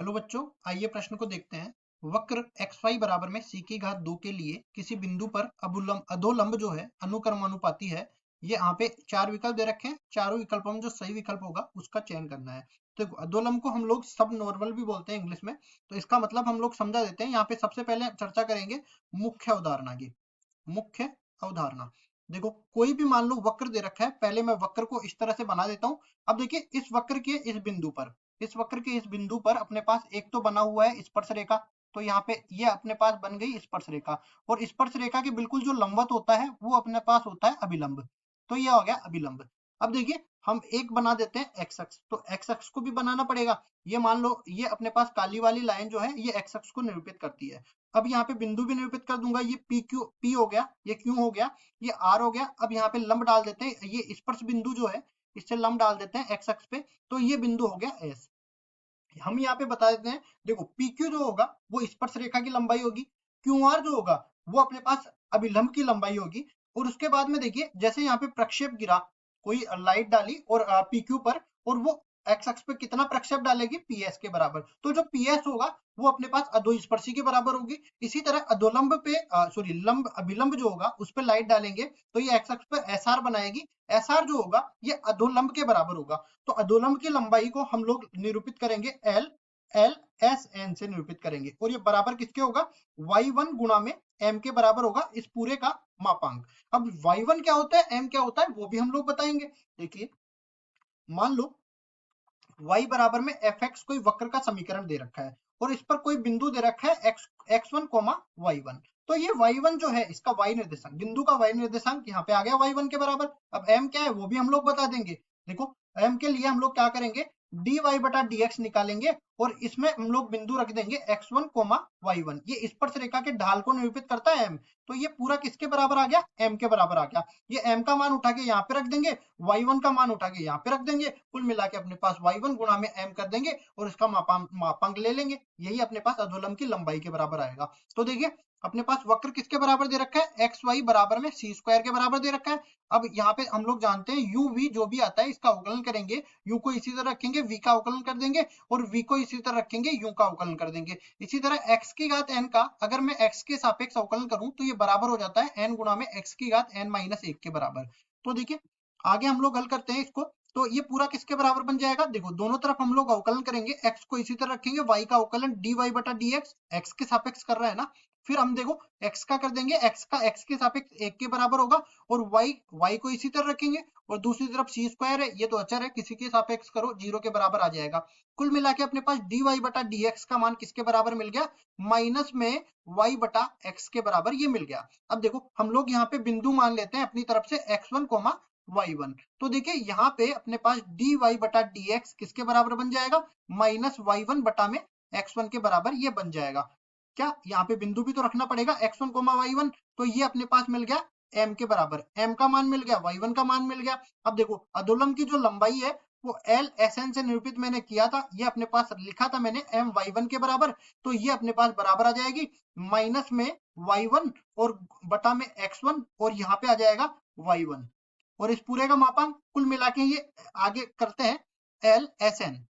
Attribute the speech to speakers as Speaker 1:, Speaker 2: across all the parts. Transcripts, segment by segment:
Speaker 1: Hello बच्चों, आइए प्रश्न को देखते हैं। वक्र xy बराबर में c की घात 2 के लिए किसी बिंदु पर अधोलंब जो है अनुक्रमानुपाती है। ये यहाँ पे चार विकल्प दे रखे हैं। चारों विकल्पों में जो सही विकल्प होगा उसका चयन करना है। तो देखो, अधोलंब को हम लोग सब नॉर्मल भी बोलते हैं इंग्लिश में। तो इसका मतलब हम लोग समझा देते हैं। यहाँ पे सबसे पहले चर्चा करेंगे मुख्य अवधारणा की। मुख्य अवधारणा, देखो कोई भी मान लो वक्र दे रखा है। पहले मैं वक्र को इस तरह से बना देता हूँ। अब देखिए, इस वक्र के इस वक्र के इस बिंदु पर अपने पास एक तो बना हुआ है स्पर्श रेखा। तो यहाँ पे ये अपने पास बन गई स्पर्श रेखा। और स्पर्श रेखा के बिल्कुल जो लंबवत होता है वो अपने पास होता है अभिलंब। तो ये हो गया अभिलंब। अब देखिए, हम एक बना देते हैं एक्स अक्ष। तो एक्स अक्ष को भी बनाना पड़ेगा। ये मान लो, ये अपने पास काली वाली लाइन जो है ये एक्स अक्ष को निरूपित करती है। अब यहाँ पे बिंदु भी निरूपित कर दूंगा। ये पी हो गया, ये क्यू हो गया, ये आर हो गया। अब यहाँ पे लंब डाल देते हैं, ये स्पर्श बिंदु जो है इससे लंब डाल देते हैं एक्स अक्ष पे। तो ये बिंदु हो गया एस। हम यहाँ पे बता देते हैं, देखो पी क्यू जो होगा वो स्पर्श रेखा की लंबाई होगी। क्यू आर जो होगा वो अपने पास अभिलंब की लंबाई होगी। और उसके बाद में देखिए, जैसे यहाँ पे प्रक्षेप गिरा, कोई लाइट डाली और पी क्यू पर, और वो एक्स अक्ष पे कितना प्रक्षेप डालेगी, पी एस के बराबर। तो जो पी एस होगा वो अपने पास अधोस्पर्शी के बराबर होगी। इसी तरह अधोलंब पे सॉरी लंब अभिलंब जो होगा उस पे लाइट डालेंगे तो ये एक्स अक्ष पे एस आर बनाएगी। एस आर जो होगा ये अधोलंब के बराबर होगा। तो अधोलंब की लंबाई को हम लोग निरूपित करेंगे एल एल एस एन से निरूपित करेंगे। और ये बराबर किसके होगा, y1 गुणा में m के बराबर होगा इस पूरे का मापांक। अब y1 क्या होता है, m क्या होता है, वो भी हम लोग बताएंगे। देखिए, मान लो y बराबर में fx कोई वक्र का समीकरण दे रखा है और इस पर कोई बिंदु दे रखा है x1 y1। तो ये y1 जो है इसका y निर्देशांक, बिंदु का y निर्देशांक यहाँ पे आ गया y1 के बराबर। अब m क्या है वो भी हम लोग बता देंगे। देखो, m के लिए हम लोग क्या करेंगे, dy बटा dx निकालेंगे और इसमें हम लोग बिंदु रख देंगे x1 y1। ये स्पर्श रेखा के ढाल को निरूपित करता है m। तो ये पूरा किसके बराबर आ गया, m के बराबर आ गया। ये m का मान उठा के यहाँ पे रख देंगे, y1 का मान उठा के यहाँ पे रख देंगे। कुल मिला के अपने पास y1 गुणा में m कर देंगे और इसका मापांक ले लेंगे। यही अपने पास अधोलंब की लंबाई के बराबर आएगा। तो देखिए, अपने पास वक्र किसके बराबर दे रखा है, एक्स वाई बराबर में सी स्क्वायर के बराबर दे रखा है। अब यहाँ पे हम लोग जानते हैं यू वी जो भी आता है इसका अवकलन करेंगे। यू को इसी तरह रखेंगे, वी का अवकलन कर देंगे, और वी को इसी तरह रखेंगे, यू का अवकलन कर देंगे। इसी तरह एक्स की घात एन का अगर मैं एक्स के सापेक्ष अवकलन करूं तो ये बराबर हो जाता है एन गुणा में एक्स की घात एन माइनस एक के बराबर। तो देखिए, आगे हम लोग हल करते हैं इसको। तो ये पूरा किसके बराबर बन जाएगा, देखो दोनों तरफ हम लोग अवकलन करेंगे। एक्स को इसी तरह रखेंगे, वाई का अवकलन डी वाई बटा डी एक्स, एक्स के सापेक्ष कर रहा है ना। फिर हम देखो एक्स का कर देंगे, एक्स का एक्स के सापेक्ष एक के बराबर होगा। और वाई को इसी तरह रखेंगे। और दूसरी तरफ सी स्क्वायर है, ये तो अचर है, किसी के सापेक्ष करो जीरो के बराबर आ जाएगा। कुल मिला के अपने पास डी वाई बटा डी एक्स का मान किसके बराबर मिल गया, माइनस में वाई बटा एक्स के बराबर ये मिल गया। अब देखो, हम लोग यहाँ पे बिंदु मान लेते हैं अपनी तरफ से x1 y1। तो देखिए, यहाँ पे अपने पास डी वाई बटा डी एक्स किसके बराबर बन जाएगा, माइनस y1 बटा में x1 के बराबर ये बन जाएगा। क्या यहाँ पे बिंदु भी तो रखना पड़ेगा, x1 y1। तो ये अपने पास मिल गया m के बराबर, m का मान मिल गया, y1 का मान मिल गया। अब देखो, अधोलंब की जो लंबाई है वो एल एस एन से निरूपित मैंने किया था, ये अपने पास लिखा था मैंने m y1 के बराबर। तो ये अपने पास बराबर आ जाएगी माइनस में y1 और बटा में x1, और यहाँ पे आ जाएगा y1 और इस पूरे का मापांक। कुल मिला के ये आगे करते हैं एल एस एन,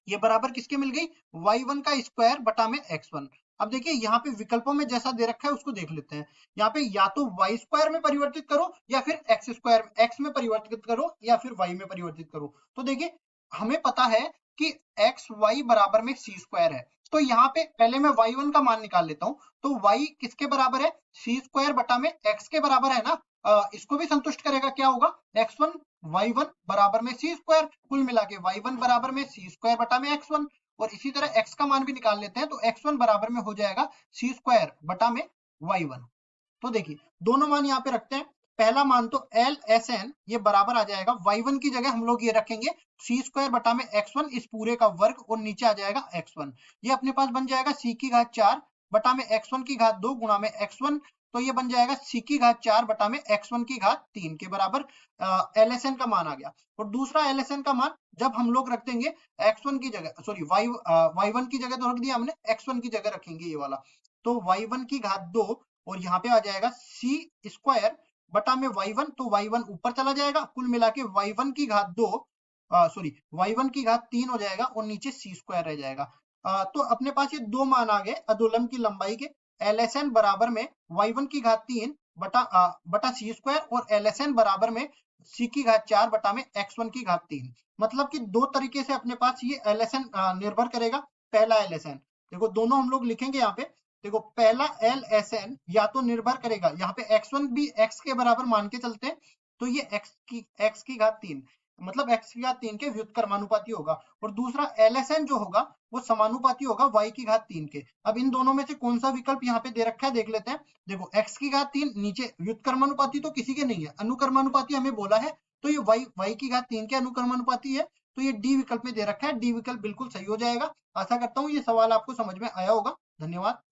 Speaker 1: ये बराबर किसके मिल गई, y1 का स्क्वायर बटा में x1। अब देखिए, यहाँ पे विकल्पों में जैसा दे रखा है उसको देख लेते हैं। यहाँ पे या तो y स्क्वायर में परिवर्तित करो या फिर x स्क्वायर x में परिवर्तित करो या फिर y में परिवर्तित करो। तो देखिए, हमें पता है कि एक्स वाई बराबर में सी स्क्वायर है। तो यहाँ पे पहले मैं y1 का मान निकाल लेता हूँ। तो y किसके बराबर है, सी स्क्वायर बटा में x के बराबर है ना। इसको भी संतुष्ट करेगा, क्या होगा, x1 y1 बराबर में सी स्क्वायर। कुल मिला के y1 बराबर में सी स्क्वायर बटा में x1। और इसी तरह x का मान भी निकाल लेते हैं। तो x1 बराबर में हो जाएगा सी स्क्वायर बटा में y1। तो देखिए, दोनों मान यहाँ पे रखते हैं। पहला मान तो एल एस एन ये बराबर आ जाएगा, y1 की जगह हम लोग ये रखेंगे सी स्क्वायर बटा में x1 इस पूरे का वर्ग, और नीचे आ जाएगा x1। ये अपने पास बन जाएगा सी की घात 4 बटा में x1 की घात 2 गुणा में x1। तो ये बन जाएगा सी की घात 4 बटा में x1 की घात 3 के बराबर। एल एस एन का मान आ गया। और दूसरा एल एस एन का मान जब हम लोग रख देंगे x1 की जगह, सॉरी y1 की जगह तो रख दिया हमने, x1 की जगह रखेंगे ये वाला। तो y1 की घात 2 और यहाँ पे आ जाएगा सी स्क्वायर बटा में y1। तो y1 ऊपर चला जाएगा, कुल मिला के y1 की घात 2 सॉरी y1 की घात 3 हो जाएगा और नीचे सी स्क्वायर रह जाएगा। तो अपने पास ये दो मान आ गए अधोलंब की लंबाई के। LSN बराबर में y1 की घात 3 बटा सी स्क्वायर और LSN बराबर में c की घात 4 बटा में x1 की घात 3। मतलब कि दो तरीके से अपने पास ये LSN निर्भर करेगा। पहला LSN देखो, दोनों हम लोग लिखेंगे यहाँ पे। देखो पहला LSN या तो निर्भर करेगा, यहाँ पे x1 भी x के बराबर मान के चलते हैं, तो ये x की घात 3 मतलब x की घात 3 के व्युत्क्रमानुपाती होगा। और दूसरा LSN जो होगा वो समानुपाती होगा y की घात 3 के। अब इन दोनों में से कौन सा विकल्प यहाँ पे दे रखा है देख लेते हैं। देखो x की घात 3 नीचे व्युत्क्रमानुपाती तो किसी के नहीं है, अनुक्रमानुपाती हमें बोला है, तो ये y की घात 3 के अनुक्रमानुपाती है, तो ये डी विकल्प में दे रखा है। डी विकल्प बिल्कुल सही हो जाएगा। आशा करता हूँ ये सवाल आपको समझ में आया होगा। धन्यवाद।